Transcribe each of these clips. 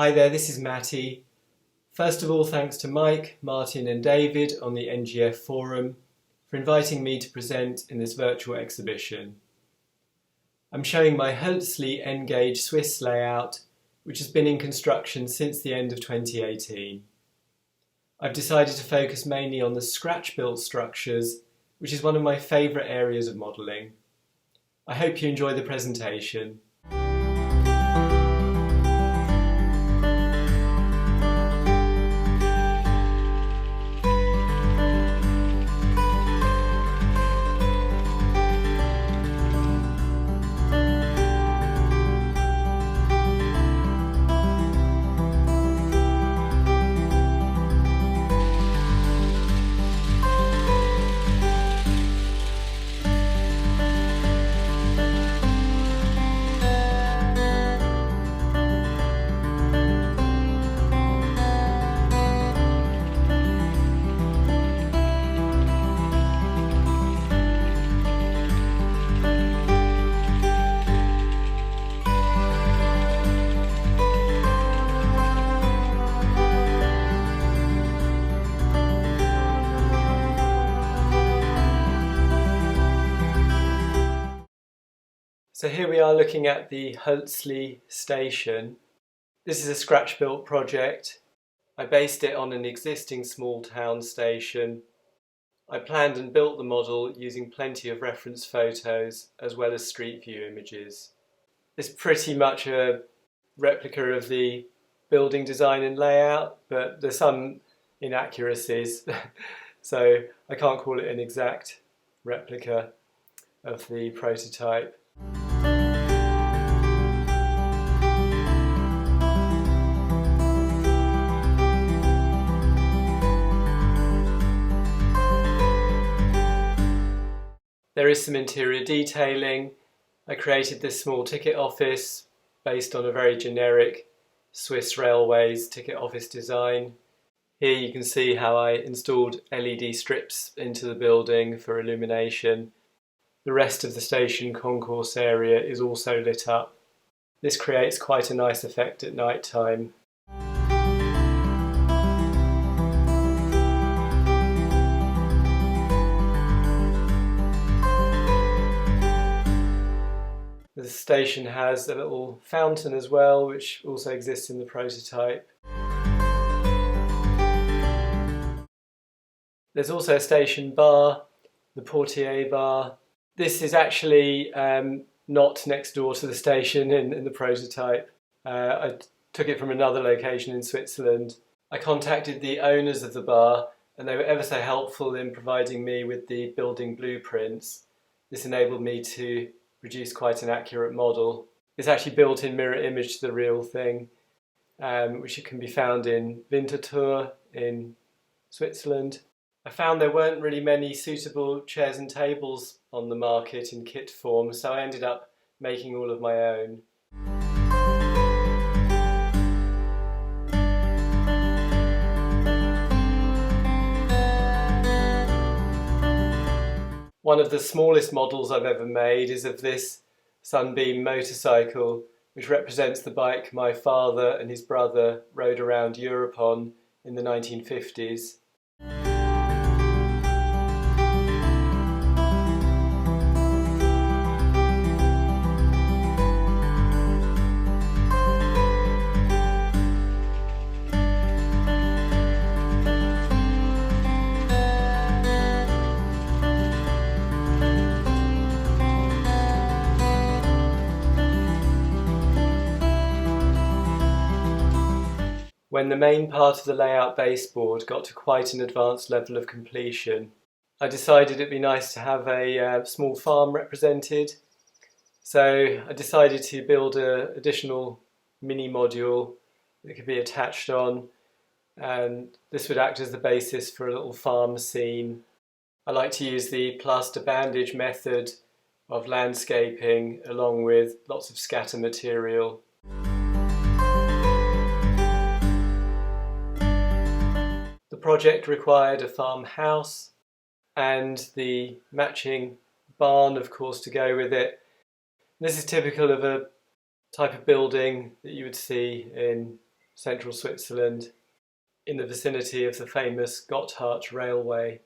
Hi there, this is Matty. First of all, thanks to Mike, Martin and David on the NGF forum for inviting me to present in this virtual exhibition. I'm showing my HOLZLI N-gauge Swiss layout, which has been in construction since the end of 2018. I've decided to focus mainly on the scratch-built structures, which is one of my favourite areas of modelling. I hope you enjoy the presentation. So here we are looking at the HOLZLI station. This is a scratch-built project. I based it on an existing small town station. I planned and built the model using plenty of reference photos as well as street view images. It's pretty much a replica of the building design and layout, but there's some inaccuracies, so I can't call it an exact replica of the prototype. There is some interior detailing. I created this small ticket office based on a very generic Swiss Railways ticket office design. Here you can see how I installed LED strips into the building for illumination. The rest of the station concourse area is also lit up. This creates quite a nice effect at night time. The station has a little fountain as well, which also exists in the prototype. There's also a station bar, the portier bar. This is actually not next door to the station in the prototype. I took it from another location in Switzerland. I contacted the owners of the bar and they were ever so helpful in providing me with the building blueprints. This enabled me to produce quite an accurate model. It's actually built in mirror image to the real thing, which can be found in Winterthur in Switzerland. I found there weren't really many suitable chairs and tables on the market in kit form, so I ended up making all of my own. One of the smallest models I've ever made is of this Sunbeam motorcycle, which represents the bike my father and his brother rode around Europe on in the 1950s. When the main part of the layout baseboard got to quite an advanced level of completion, I decided it'd be nice to have a small farm represented. So I decided to build an additional mini module that could be attached on, and this would act as the basis for a little farm scene. I like to use the plaster bandage method of landscaping along with lots of scatter material. The project required a farmhouse and the matching barn, of course, to go with it. This is typical of a type of building that you would see in central Switzerland, in the vicinity of the famous Gotthard Railway.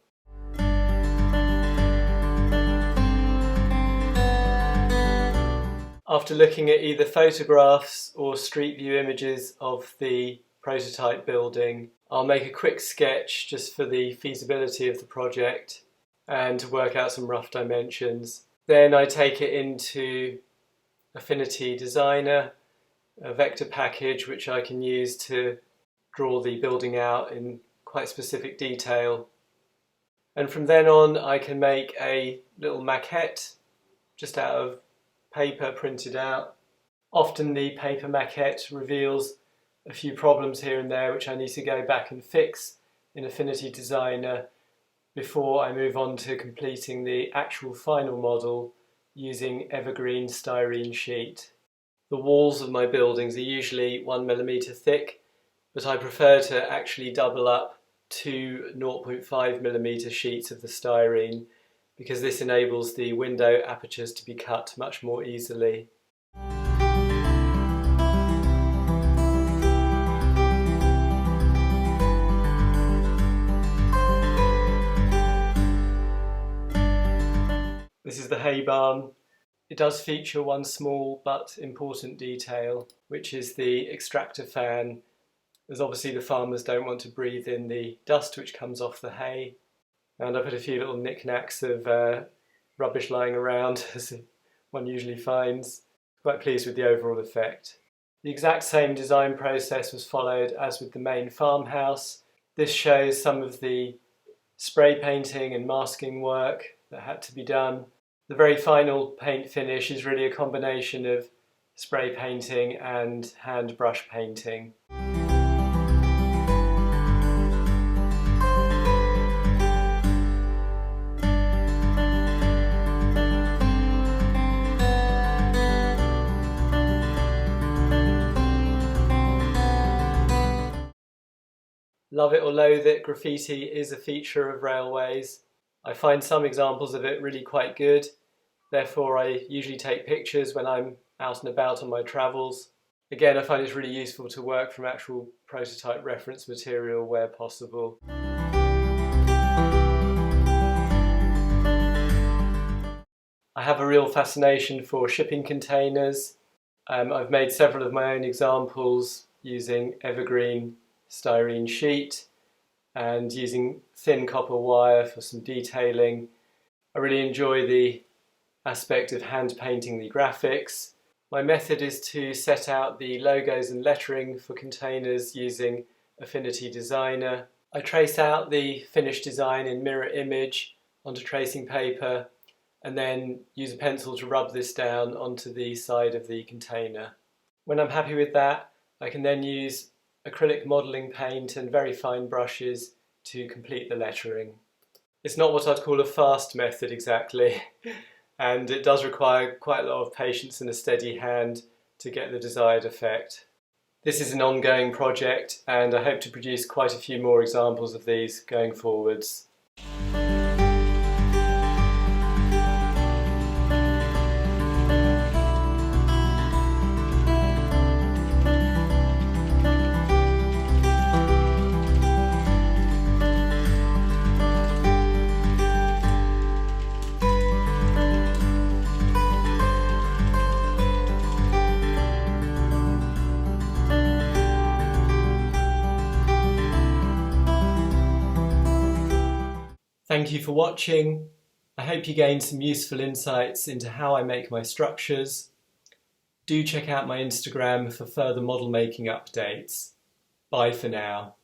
After looking at either photographs or street view images of the prototype building, I'll make a quick sketch just for the feasibility of the project and to work out some rough dimensions. Then I take it into Affinity Designer, a vector package which I can use to draw the building out in quite specific detail. And from then on I can make a little maquette just out of paper printed out. Often the paper maquette reveals a few problems here and there which I need to go back and fix in Affinity Designer before I move on to completing the actual final model using evergreen styrene sheet. The walls of my buildings are usually 1mm thick, but I prefer to actually double up 2 0.5mm sheets of the styrene because this enables the window apertures to be cut much more easily. This is the hay barn. It does feature one small but important detail, which is the extractor fan, as obviously the farmers don't want to breathe in the dust which comes off the hay. And I put a few little knickknacks of rubbish lying around, as one usually finds. Quite pleased with the overall effect. The exact same design process was followed as with the main farmhouse. This shows some of the spray painting and masking work that had to be done. The very final paint finish is really a combination of spray painting and hand brush painting. Love it or loathe it, graffiti is a feature of railways. I find some examples of it really quite good, therefore I usually take pictures when I'm out and about on my travels. Again, I find it's really useful to work from actual prototype reference material where possible. I have a real fascination for shipping containers. I've made several of my own examples using evergreen styrene sheet and using thin copper wire for some detailing. I really enjoy the aspect of hand painting the graphics. My method is to set out the logos and lettering for containers using Affinity Designer. I trace out the finished design in mirror image onto tracing paper and then use a pencil to rub this down onto the side of the container. When I'm happy with that, I can then use acrylic modelling paint and very fine brushes to complete the lettering. It's not what I'd call a fast method exactly, and it does require quite a lot of patience and a steady hand to get the desired effect. This is an ongoing project and I hope to produce quite a few more examples of these going forwards. Thank you for watching. I hope you gained some useful insights into how I make my structures. Do check out my Instagram for further model making updates. Bye for now.